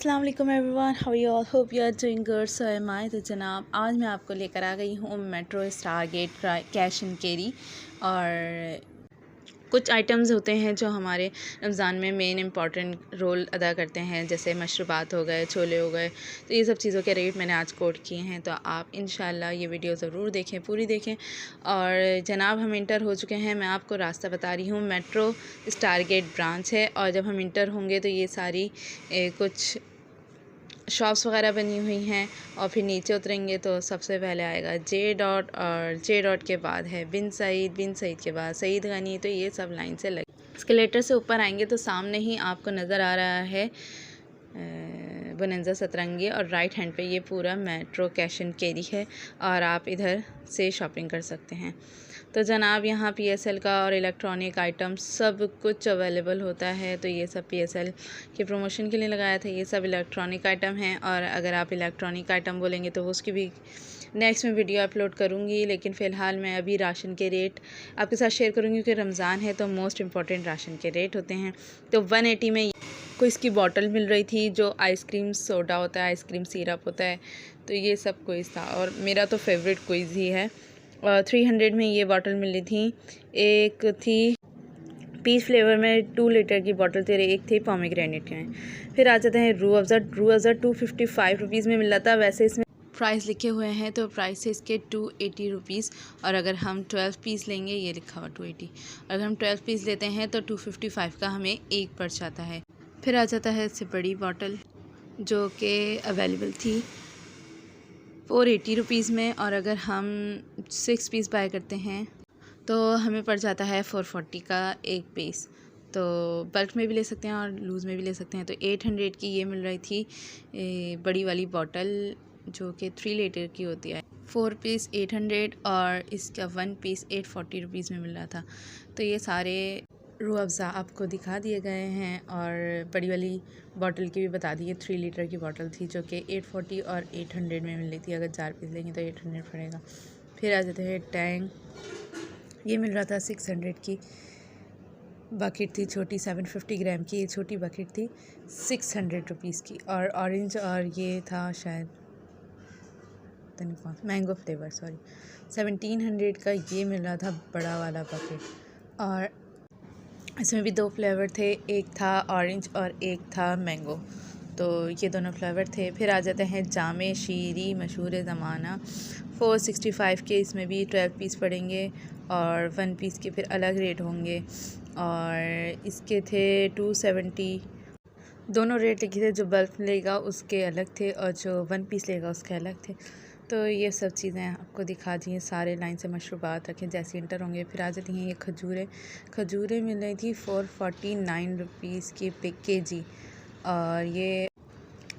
अस्सलाम वालेकुम everyone, how you all, hope you are doing good. So am I. तो जनाब आज मैं आपको लेकर आ गई हूँ metro star get cash and carry. और कुछ आइटम्स होते हैं जो हमारे रमज़ान में मेन इंपॉर्टेंट रोल अदा करते हैं, जैसे मशरूबात हो गए, छोले हो गए। तो ये सब चीज़ों के रेट मैंने आज कोट किए हैं, तो आप इंशाल्लाह ये वीडियो ज़रूर देखें, पूरी देखें। और जनाब हम इंटर हो चुके हैं, मैं आपको रास्ता बता रही हूँ। मेट्रो स्टार गेट ब्रांच है, और जब हम इंटर होंगे तो ये सारी कुछ शॉप्स वगैरह बनी हुई हैं। और फिर नीचे उतरेंगे तो सबसे पहले आएगा जे डॉट, और जे डॉट के बाद है बिन सईद के बाद सईद गनी। तो ये सब लाइन से लगे। एस्केलेटर से ऊपर आएंगे तो सामने ही आपको नज़र आ रहा है बोनंजा सतरंगी, और राइट हैंड पे ये पूरा मेट्रो कैश एंड कैरी है, और आप इधर से शॉपिंग कर सकते हैं। तो जनाब यहाँ पीएसएल का और इलेक्ट्रॉनिक आइटम सब कुछ अवेलेबल होता है। तो ये सब पीएसएल के प्रमोशन के लिए लगाया था, ये सब इलेक्ट्रॉनिक आइटम हैं। और अगर आप इलेक्ट्रॉनिक आइटम बोलेंगे तो उसकी भी नेक्स्ट में वीडियो अपलोड करूँगी, लेकिन फ़िलहाल मैं अभी राशन के रेट आपके साथ शेयर करूँगी, क्योंकि रमज़ान है तो मोस्ट इम्पॉर्टेंट राशन के रेट होते हैं। तो 180 में को इसकी बॉटल मिल रही थी, जो आइसक्रीम सोडा होता है, आइसक्रीम सिरप होता है। तो ये सब क्विज़ था, और मेरा तो फेवरेट क्विज़ ही है। और 300 में ये बॉटल मिली थी। एक थी पीच फ्लेवर में 2 लीटर की बॉटल थी, एक थी पोमेग्रेनेट में। फिर आ जाते हैं रूह अफ़ज़ा 255 रुपीज़ में मिल रहा था। वैसे इसमें प्राइस लिखे हुए हैं, तो प्राइस है इसके 280 रुपीज़। और अगर हम 12 पीस लेंगे, ये लिखा हुआ 280, अगर हम 12 पीस लेते हैं तो 255 का हमें एक पड़ जाता है। फिर आ जाता है इससे बड़ी बॉटल, जो कि अवेलेबल थी 480 रुपीज़ में, और अगर हम 6 पीस बाय करते हैं तो हमें पड़ जाता है 440 का एक पीस। तो बल्क में भी ले सकते हैं और लूज़ में भी ले सकते हैं। तो 800 की ये मिल रही थी बड़ी वाली बॉटल, जो कि 3 लीटर की होती है। 4 पीस 800, और इसका 1 पीस 840 रुपीज़ में मिल रहा था। तो ये सारे रूह अफ़ज़ा आपको दिखा दिए गए हैं, और बड़ी वाली बॉटल की भी बता दी है। 3 लीटर की बॉटल थी, जो कि 840 और 800 में मिल रही थी। अगर 4 पीस लेंगे तो 800 पड़ेगा। फिर आ जाते हैं टैंग, ये मिल रहा था 600 की बकेट थी, छोटी 750 ग्राम की छोटी बकेट थी 600 रुपीज़ की। और ऑरेंज, और ये था शायद मैंगो फ्लेवर, 1700 का ये मिल रहा था बड़ा वाला बकेट। और इसमें भी 2 फ्लेवर थे, एक था ऑरेंज और एक था मैंगो। तो ये दोनों फ्लेवर थे। फिर आ जाते हैं जामे शीरी मशहूर ज़माना 465 के, इसमें भी 12 पीस पड़ेंगे, और 1 पीस के फिर अलग रेट होंगे। और इसके थे 270, दोनों रेट लिखे थे। जो बल्क लेगा उसके अलग थे, और जो 1 पीस लेगा उसके अलग थे। तो ये सब चीज़ें आपको दिखा दी हैं। सारे लाइन से मशरूबात रखें, जैसे इंटर होंगे। फिर आ जाती हैं ये खजूरें मिल रही थी 449 रुपीज़ की KG। और ये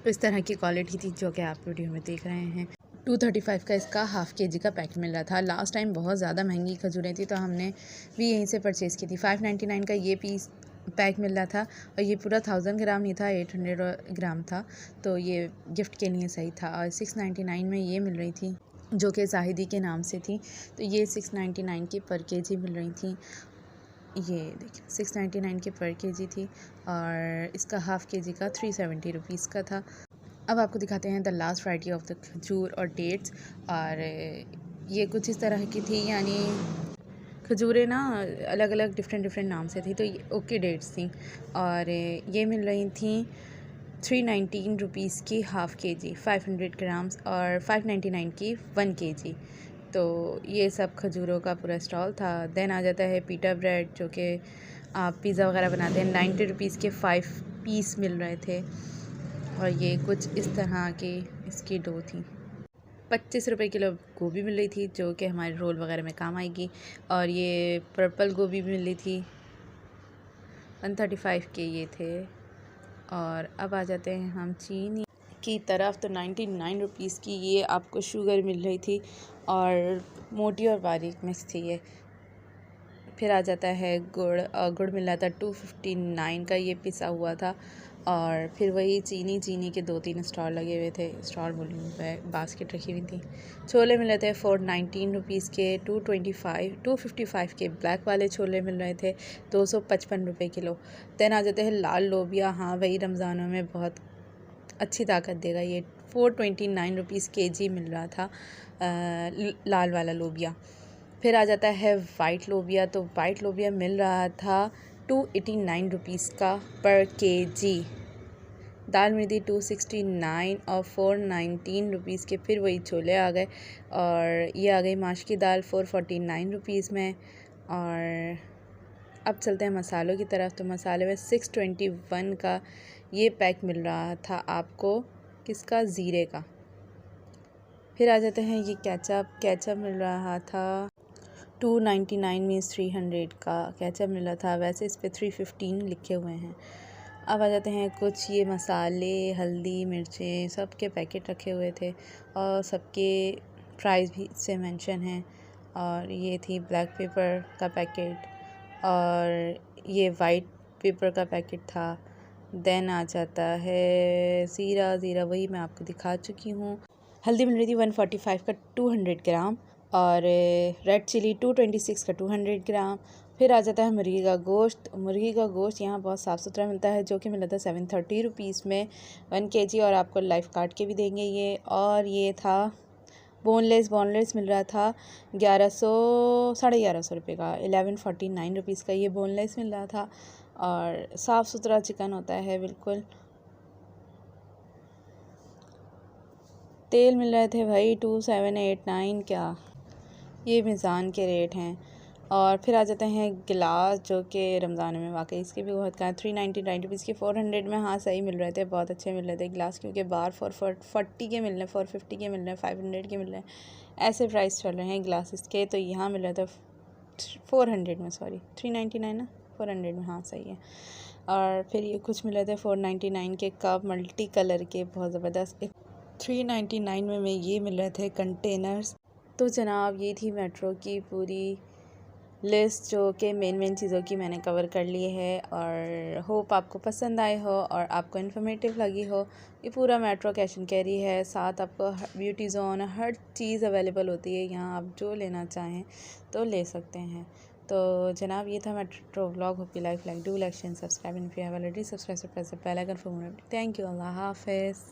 इस तरह की क्वालिटी थी, जो कि आप वीडियो में देख रहे हैं। 235 का इसका हाफ़ KG का पैक मिल रहा था। लास्ट टाइम बहुत ज़्यादा महंगी खजूरें थी, तो हमने भी यहीं से परचेज़ की थी। 599 का ये पीस पैक मिल रहा था, और ये पूरा 1000 ग्राम नहीं था, 800 ग्राम था। तो ये गिफ्ट के लिए सही था। और 699 में ये मिल रही थी, जो कि जाहिदी के नाम से थी। तो ये 699 की पर KG मिल रही थी। ये देखिए 699 के पर KG थी, और इसका हाफ़ KG का 370 रुपीज़ का था। अब आपको दिखाते हैं the last variety of the खजूर और डेट्स। और ये कुछ इस तरह की थी, यानी खजूरें ना अलग अलग डिफरेंट नाम से थी। तो ये ओके डेट्स थी, और ये मिल रही थी 319 रुपीज़ की हाफ़ KG 500 ग्राम्स, और 599 की 1 KG। तो ये सब खजूरों का पूरा स्टॉल था। देन आ जाता है पीटा ब्रेड, जो कि आप पिज़्ज़ा वगैरह बनाते हैं। 90 रुपीज़ के 5 पीस मिल रहे थे। और ये कुछ इस तरह की इसकी डो थी। 25 रुपये किलो गोभी मिल रही थी, जो कि हमारे रोल वगैरह में काम आएगी। और ये पर्पल गोभी भी मिल रही थी, 135 के ये थे। और अब आ जाते हैं हम चीनी की तरफ। तो 99 रुपीज़ की ये आपको शुगर मिल रही थी, और मोटी और बारीक मिक्स थी ये। फिर आ जाता है गुड़ मिल रहा था 259 का, ये पिसा हुआ था। और फिर वही चीनी के 2-3 स्टॉल लगे हुए थे, स्टॉल बोलूँ, बास्केट रखी हुई थी। छोले मिल रहे थे 419 रुपीज़ के, 255 के ब्लैक वाले छोले मिल रहे थे 255 रुपये किलो। देन आ जाते हैं लाल लोबिया। हाँ, वही रमज़ानों में बहुत अच्छी ताकत देगा ये। 429 रुपीज़ kg मिल रहा था लाल वाला लोबिया। फिर आ जाता है वाइट लोबिया, तो वाइट लोबिया मिल रहा था 289 रुपीज़ का पर kg। दाल मिर्ची 269 और 419 रुपीज़ के फिर वही छोले आ गए। और ये आ गई माश की दाल 449 रुपीज़ में। और अब चलते हैं मसालों की तरफ। तो मसाले में 621 का ये पैक मिल रहा था आपको, किसका, ज़ीरे का। फिर आ जाते हैं ये केचप मिल रहा था 299 मीन्स 300 का केचप मिल रहा था। वैसे इस पर 315 लिखे हुए हैं। अब आ जाते हैं कुछ ये मसाले, हल्दी, मिर्चें, सब के पैकेट रखे हुए थे और सबके प्राइस भी इससे मेंशन हैं। और ये थी ब्लैक पेपर का पैकेट और ये वाइट पेपर का पैकेट था। देन आ जाता है ज़ीरा वही मैं आपको दिखा चुकी हूँ। हल्दी मिल रही थी 145 का 200 ग्राम और रेड चिली 226 का 200 ग्राम। फिर आ जाता है मुर्गी का गोश्त यहाँ बहुत साफ़ सुथरा मिलता है, जो कि मिला था 730 रुपीज़ में 1 kg और आपको लाइफ काट के भी देंगे ये। और ये था बोनलेस मिल रहा था 1150 रुपये का 1149 रुपीज़ का ये बोनलेस मिल रहा था। और साफ़ सुथरा चिकन होता है बिल्कुल। तेल मिल रहे थे भाई 2789 क्या, ये मीज़ान के रेट हैं। और फिर आ जाते हैं गिलास, जो कि रमज़ान में वाकई इसके भी बहुत का 399 रुपीज़ के 400 में। हाँ सही मिल रहे थे, बहुत अच्छे मिल रहे थे गिलास, क्योंकि बाहर 440 के मिल रहे हैं, 450 के मिल रहे हैं, 500 के मिल रहे हैं, ऐसे प्राइस चल रहे हैं ग्लासेस के। तो यहाँ मिल रहे थे 400 में, सॉरी 399 ना, 400 में, हाँ सही है। और फिर ये कुछ मिल रहे थे 499 के कप मल्टी कलर के, बहुत ज़बरदस्त। 399 में ये मिल रहे थे कंटेनर्स। तो जनाब ये थी मेट्रो की पूरी लिस्ट, जो कि मेन चीज़ों की मैंने कवर कर ली है। और होप आपको पसंद आए हो और आपको इन्फॉर्मेटिव लगी हो। ये पूरा मेट्रो कैश एंड कैरी है, साथ आपको ब्यूटी जोन, हर चीज़ अवेलेबल होती है यहाँ, आप जो लेना चाहें तो ले सकते हैं। तो जनाब ये था metro vlog. Hope you like do like share subscribe and if you have already subscribe press the bell icon for more. Thank you, अल्लाह हाफ़िज़।